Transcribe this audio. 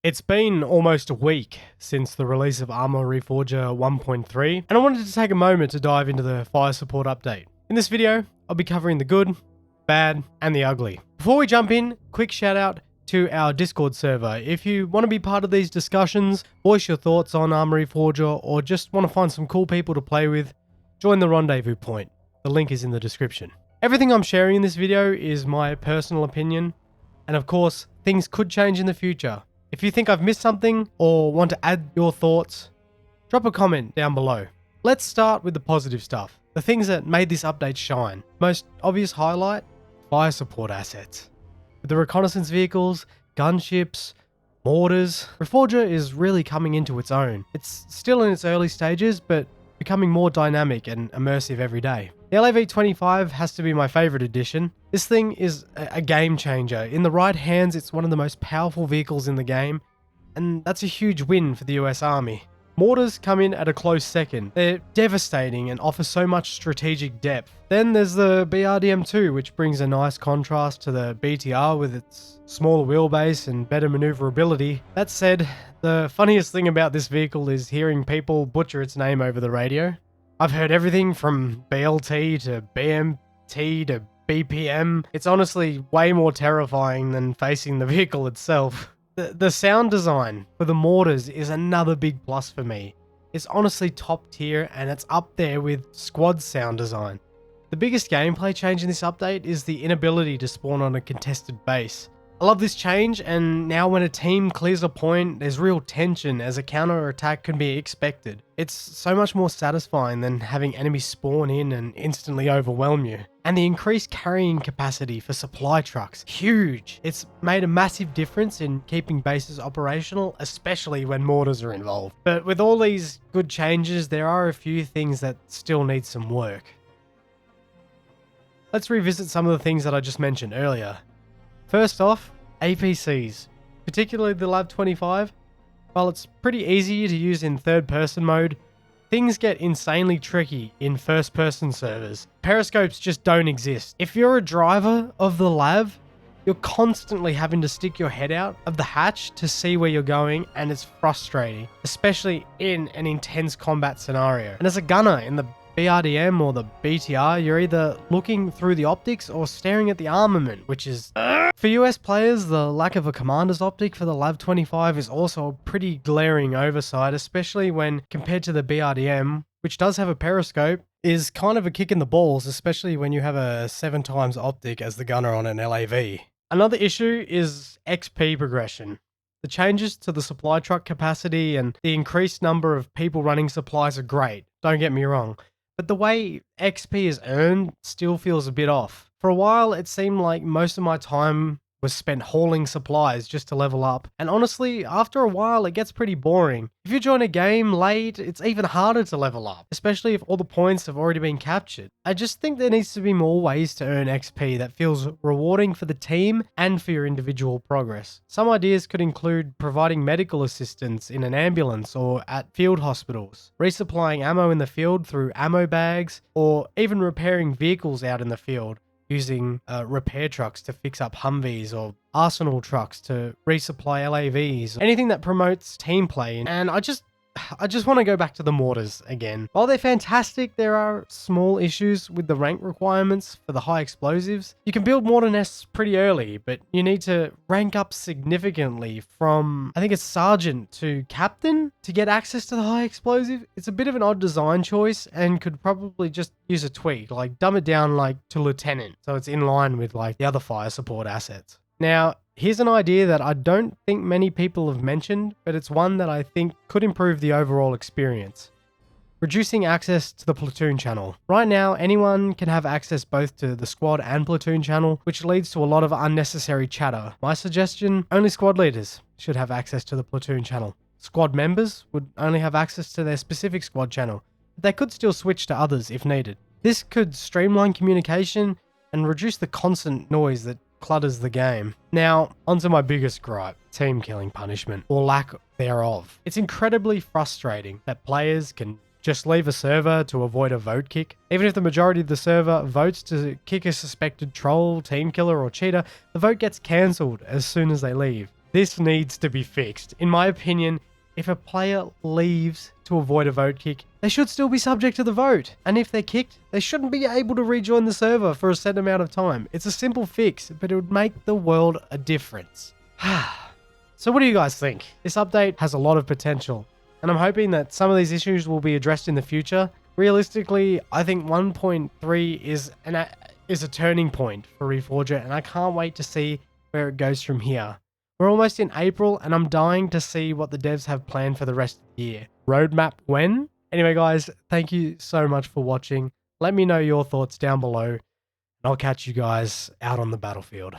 It's been almost a week since the release of Arma Reforger 1.3, and I wanted to take a moment to dive into the fire support update. In this video, I'll be covering the good, bad, and the ugly. Before we jump in, quick shout out to our Discord server. If you want to be part of these discussions, voice your thoughts on Arma Reforger, or just want to find some cool people to play with, join the rendezvous point. The link is in the description. Everything I'm sharing in this video is my personal opinion, and of course, things could change in the future. If you think I've missed something or want to add your thoughts, drop a comment down below. Let's start with the positive stuff, the things that made this update shine. Most obvious highlight, fire support assets. With the reconnaissance vehicles, gunships, mortars, Reforger is really coming into its own. It's still in its early stages, but becoming more dynamic and immersive every day. The LAV-25 has to be my favorite addition. This thing is a game changer. In the right hands, it's one of the most powerful vehicles in the game, and that's a huge win for the US Army. Mortars come in at a close second. They're devastating and offer so much strategic depth. Then there's the BRDM2, which brings a nice contrast to the BTR with its smaller wheelbase and better maneuverability. That said, the funniest thing about this vehicle is hearing people butcher its name over the radio. I've heard everything from BLT to BMT to BPM. It's honestly way more terrifying than facing the vehicle itself. The sound design for the mortars is another big plus for me. It's honestly top tier, and it's up there with squad sound design. The biggest gameplay change in this update is the inability to spawn on a contested base. I love this change, and now when a team clears a point, there's real tension as a counter-attack can be expected. It's so much more satisfying than having enemies spawn in and instantly overwhelm you. And the increased carrying capacity for supply trucks, huge! It's made a massive difference in keeping bases operational, especially when mortars are involved. But with all these good changes, there are a few things that still need some work. Let's revisit some of the things that I just mentioned earlier. First off, APCs, particularly the LAV-25. While it's pretty easy to use in third-person mode, things get insanely tricky in first-person servers. Periscopes just don't exist. If you're a driver of the LAV, you're constantly having to stick your head out of the hatch to see where you're going, and it's frustrating, especially in an intense combat scenario. And as a gunner in the BRDM or the BTR, you're either looking through the optics or staring at the armament, which is... For US players, the lack of a commander's optic for the LAV-25 is also a pretty glaring oversight, especially when compared to the BRDM, which does have a periscope, is kind of a kick in the balls, especially when you have a 7x optic as the gunner on an LAV. Another issue is XP progression. The changes to the supply truck capacity and the increased number of people running supplies are great, don't get me wrong. But the way XP is earned still feels a bit off. For a while, it seemed like most of my time was spent hauling supplies just to level up. And honestly, after a while, it gets pretty boring. If you join a game late, it's even harder to level up, especially if all the points have already been captured. I just think there needs to be more ways to earn XP that feels rewarding for the team and for your individual progress. Some ideas could include providing medical assistance in an ambulance or at field hospitals, resupplying ammo in the field through ammo bags, or even repairing vehicles out in the field, using repair trucks to fix up Humvees or arsenal trucks to resupply LAVs, anything that promotes team play. And I just want to go back to the mortars again. While they're fantastic, there are small issues with the rank requirements for the high explosives. You can build mortar nests pretty early, but you need to rank up significantly from, I think it's sergeant to captain to get access to the high explosive. It's a bit of an odd design choice and could probably just use a tweak, like dumb it down like to lieutenant, so it's in line with like the other fire support assets. Now, here's an idea that I don't think many people have mentioned, but it's one that I think could improve the overall experience. Reducing access to the platoon channel. Right now, anyone can have access both to the squad and platoon channel, which leads to a lot of unnecessary chatter. My suggestion, only squad leaders should have access to the platoon channel. Squad members would only have access to their specific squad channel, but they could still switch to others if needed. This could streamline communication and reduce the constant noise that clutters the game. Now, onto my biggest gripe, team killing punishment, or lack thereof. It's incredibly frustrating that players can just leave a server to avoid a vote kick. Even if the majority of the server votes to kick a suspected troll, team killer, or cheater, the vote gets cancelled as soon as they leave. This needs to be fixed. In my opinion, if a player leaves to avoid a vote kick, they should still be subject to the vote. And if they're kicked, they shouldn't be able to rejoin the server for a set amount of time. It's a simple fix, but it would make the world a difference. So what do you guys think? This update has a lot of potential, and I'm hoping that some of these issues will be addressed in the future. Realistically, I think 1.3 is a turning point for Reforger, and I can't wait to see where it goes from here. We're almost in April, and I'm dying to see what the devs have planned for the rest of the year. Roadmap when? Anyway, guys, thank you so much for watching. Let me know your thoughts down below, and I'll catch you guys out on the battlefield.